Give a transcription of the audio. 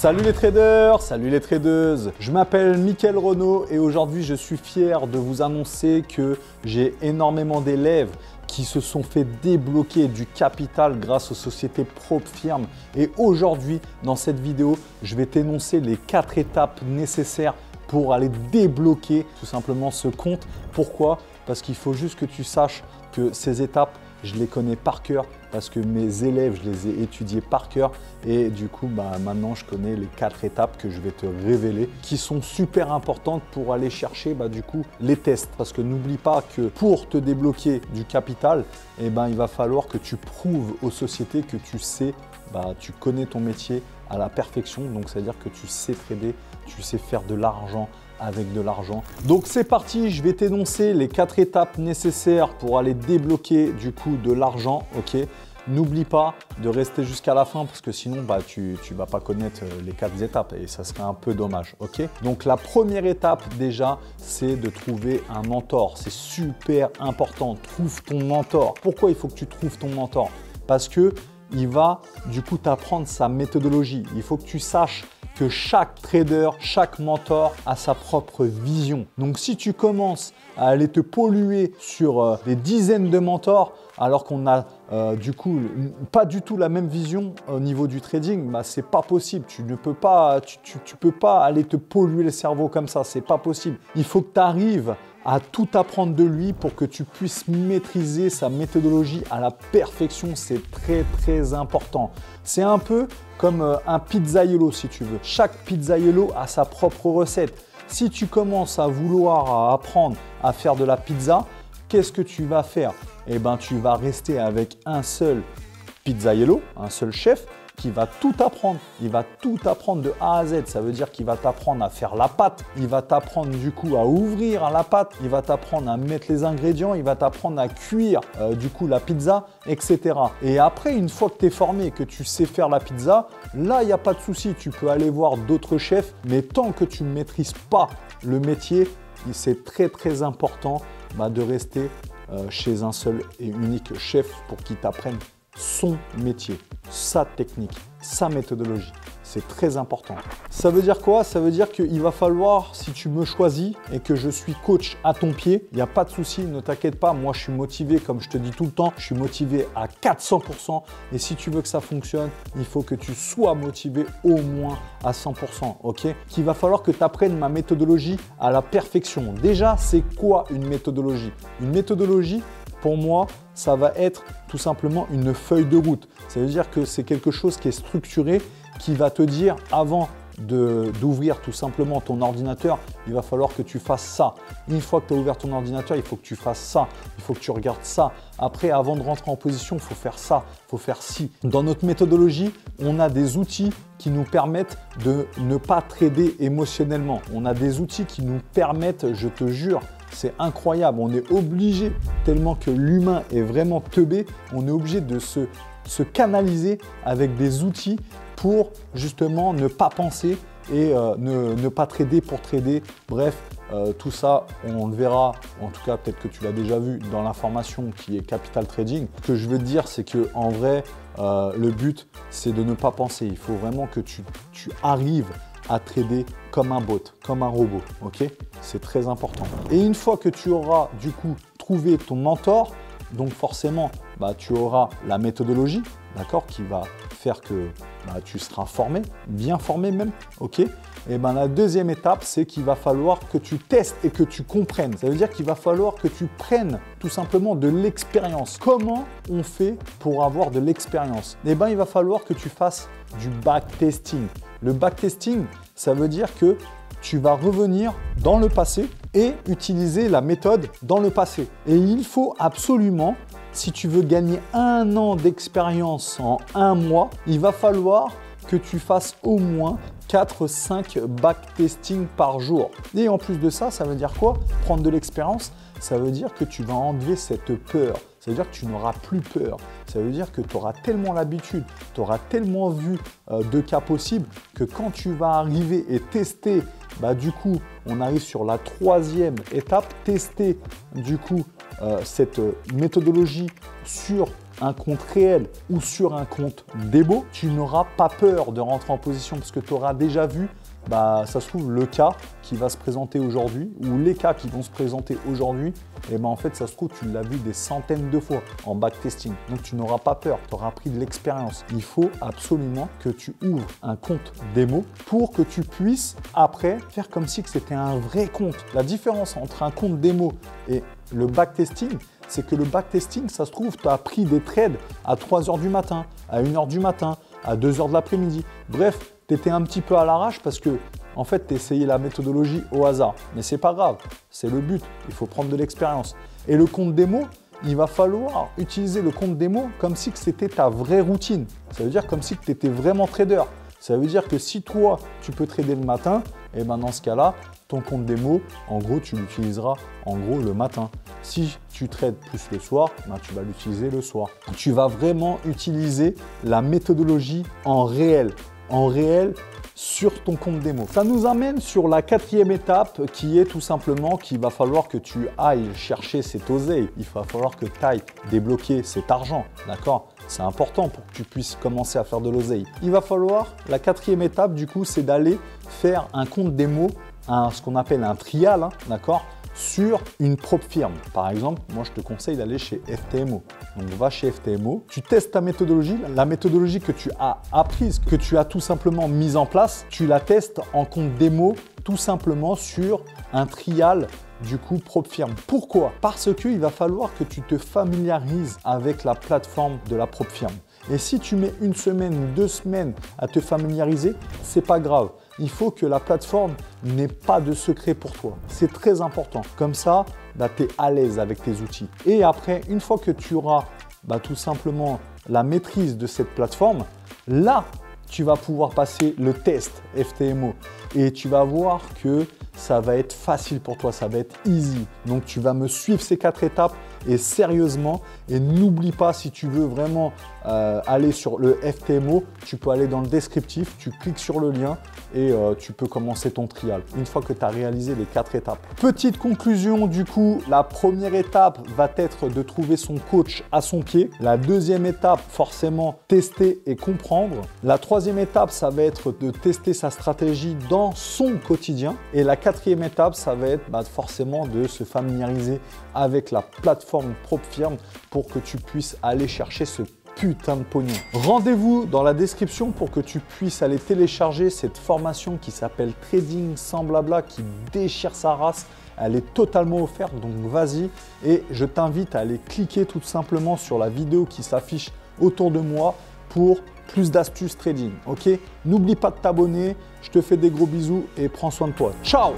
Salut les traders, salut les tradeuses. Je m'appelle Mickaël Renaud et aujourd'hui je suis fier de vous annoncer que j'ai énormément d'élèves qui se sont fait débloquer du capital grâce aux sociétés PropFirm. Et aujourd'hui, dans cette vidéo, je vais t'énoncer les 4 étapes nécessaires pour aller débloquer tout simplement ce compte. Pourquoi? Parce qu'il faut juste que tu saches que ces étapes, je les connais par cœur parce que mes élèves, je les ai étudiés par cœur et du coup, maintenant, je connais les 4 étapes que je vais te révéler qui sont super importantes pour aller chercher du coup, les tests. Parce que n'oublie pas que pour te débloquer du capital, il va falloir que tu prouves aux sociétés que tu sais, tu connais ton métier à la perfection. Donc, c'est-à-dire que tu sais trader, tu sais faire de l'argent avec de l'argent. Donc c'est parti, je vais t'énoncer les 4 étapes nécessaires pour aller débloquer du coup de l'argent, ok? N'oublie pas de rester jusqu'à la fin parce que sinon tu vas pas connaître les 4 étapes et ça serait un peu dommage, ok? Donc la première étape déjà, c'est de trouver un mentor. C'est super important, trouve ton mentor. Pourquoi il faut que tu trouves ton mentor? Parce que il va du coup t'apprendre sa méthodologie. Il faut que tu saches que chaque trader, chaque mentor a sa propre vision. Donc si tu commences à aller te polluer sur des dizaines de mentors alors qu'on a du coup pas du tout la même vision au niveau du trading, c'est pas possible. Tu ne peux pas, tu peux pas aller te polluer le cerveau comme ça, c'est pas possible. Il faut que tu arrives à tout apprendre de lui pour que tu puisses maîtriser sa méthodologie à la perfection. C'est très très important. C'est un peu comme un pizzaiolo si tu veux. Chaque pizzaiolo a sa propre recette. Si tu commences à vouloir apprendre à faire de la pizza, qu'est-ce que tu vas faire? Tu vas rester avec un seul pizzaiolo, un seul chef qui va tout apprendre. Il va tout apprendre de A à Z. Ça veut dire qu'il va t'apprendre à faire la pâte. Il va t'apprendre du coup à ouvrir la pâte. Il va t'apprendre à mettre les ingrédients. Il va t'apprendre à cuire du coup la pizza, etc. Et après, une fois que tu es formé, que tu sais faire la pizza, là, il n'y a pas de souci. Tu peux aller voir d'autres chefs. Mais tant que tu ne maîtrises pas le métier, c'est très très important de rester chez un seul et unique chef pour qu'il t'apprenne son métier, sa technique, sa méthodologie. C'est très important. Ça veut dire quoi? Ça veut dire qu'il va falloir, si tu me choisis et que je suis coach à ton pied, il n'y a pas de souci, ne t'inquiète pas. Moi, je suis motivé, comme je te dis tout le temps, je suis motivé à 400%. Et si tu veux que ça fonctionne, il faut que tu sois motivé au moins à 100%. Ok? Qu'il va falloir que tu apprennes ma méthodologie à la perfection. Déjà, c'est quoi une méthodologie? Une méthodologie, pour moi, ça va être tout simplement une feuille de route. Ça veut dire que c'est quelque chose qui est structuré, qui va te dire avant d'ouvrir tout simplement ton ordinateur, il va falloir que tu fasses ça. Une fois que tu as ouvert ton ordinateur, il faut que tu fasses ça. Il faut que tu regardes ça. Après, avant de rentrer en position, il faut faire ça, il faut faire ci. Dans notre méthodologie, on a des outils qui nous permettent de ne pas trader émotionnellement. On a des outils qui nous permettent, je te jure, c'est incroyable. On est obligé, tellement que l'humain est vraiment teubé, on est obligé de se canaliser avec des outils pour justement ne pas penser et ne pas trader pour trader. Bref, tout ça, on le verra, en tout cas peut-être que tu l'as déjà vu dans la formation qui est Capital Trading. Ce que je veux te dire, c'est qu'en vrai, le but, c'est de ne pas penser. Il faut vraiment que tu arrives à trader comme un bot, comme un robot, ok? C'est très important. Et une fois que tu auras du coup trouvé ton mentor, donc forcément, tu auras la méthodologie, d'accord, qui va faire que tu seras formé, bien formé même, ok? Et la deuxième étape, c'est qu'il va falloir que tu testes et que tu comprennes. Ça veut dire qu'il va falloir que tu prennes tout simplement de l'expérience. Comment on fait pour avoir de l'expérience? Il va falloir que tu fasses du backtesting. Le backtesting, ça veut dire que tu vas revenir dans le passé et utiliser la méthode dans le passé. Et il faut absolument, si tu veux gagner 1 an d'expérience en 1 mois, il va falloir que tu fasses au moins 4-5 backtesting par jour. Et en plus de ça, ça veut dire quoi? Prendre de l'expérience, ça veut dire que tu vas enlever cette peur. Ça veut dire que tu n'auras plus peur. Ça veut dire que tu auras tellement l'habitude, tu auras tellement vu de cas possibles que quand tu vas arriver et tester, du coup, on arrive sur la 3e étape, tester du coup cette méthodologie sur un compte réel ou sur un compte démo, tu n'auras pas peur de rentrer en position parce que tu auras déjà vu, ça se trouve, le cas qui va se présenter aujourd'hui ou les cas qui vont se présenter aujourd'hui, et en fait, ça se trouve, tu l'as vu des centaines de fois en backtesting. Donc, tu n'auras pas peur, tu auras pris de l'expérience. Il faut absolument que tu ouvres un compte démo pour que tu puisses après faire comme si c'était un vrai compte. La différence entre un compte démo et le backtesting, c'est que le backtesting, ça se trouve, tu as pris des trades à 3 h du matin, à 1 h du matin, à 2 h de l'après-midi. Bref, tu étais un petit peu à l'arrache parce que, en fait, tu essayais la méthodologie au hasard. Mais c'est pas grave, c'est le but. Il faut prendre de l'expérience. Et le compte démo, il va falloir utiliser le compte démo comme si c'était ta vraie routine. Ça veut dire comme si tu étais vraiment trader. Ça veut dire que si toi, tu peux trader le matin, et dans ce cas-là, ton compte démo, en gros, tu l'utiliseras le matin. Si tu trades plus le soir, tu vas l'utiliser le soir. Tu vas vraiment utiliser la méthodologie en réel sur ton compte démo. Ça nous amène sur la 4e étape qui est tout simplement qu'il va falloir que tu ailles chercher cette oseille. Il va falloir que tu ailles débloquer cet argent, d'accord? C'est important pour que tu puisses commencer à faire de l'oseille. Il va falloir, la 4e étape du coup, c'est d'aller faire un compte démo, ce qu'on appelle un trial, d'accord, sur une propre firme. Par exemple, moi je te conseille d'aller chez FTMO. Donc va chez FTMO, tu testes ta méthodologie, la méthodologie que tu as apprise, que tu as tout simplement mise en place, tu la testes en compte démo tout simplement sur un trial du coup propre firme. Pourquoi? Parce qu'il va falloir que tu te familiarises avec la plateforme de la propre firme. Et si tu mets 1 semaine ou 2 semaines à te familiariser, c'est pas grave. Il faut que la plateforme n'ait pas de secret pour toi. C'est très important. Comme ça, tu es à l'aise avec tes outils. Et après, une fois que tu auras tout simplement la maîtrise de cette plateforme, là, tu vas pouvoir passer le test FTMO et tu vas voir que ça va être facile pour toi, ça va être easy. Donc, tu vas me suivre ces 4 étapes et sérieusement. Et n'oublie pas, si tu veux vraiment aller sur le FTMO, tu peux aller dans le descriptif, tu cliques sur le lien et tu peux commencer ton trial une fois que tu as réalisé les 4 étapes. Petite conclusion du coup, la première étape va être de trouver son coach à son pied. La 2e étape, forcément, tester et comprendre. La 3e étape, ça va être de tester sa stratégie dans son quotidien. Et la 4e étape, ça va être forcément de se familiariser avec la plateforme propre firme pour que tu puisses aller chercher ce putain de pognon. Rendez-vous dans la description pour que tu puisses aller télécharger cette formation qui s'appelle Trading sans blabla, qui déchire sa race. Elle est totalement offerte, donc vas-y. Et je t'invite à aller cliquer tout simplement sur la vidéo qui s'affiche autour de moi pour plus d'astuces trading. Ok? N'oublie pas de t'abonner. Je te fais des gros bisous et prends soin de toi. Ciao!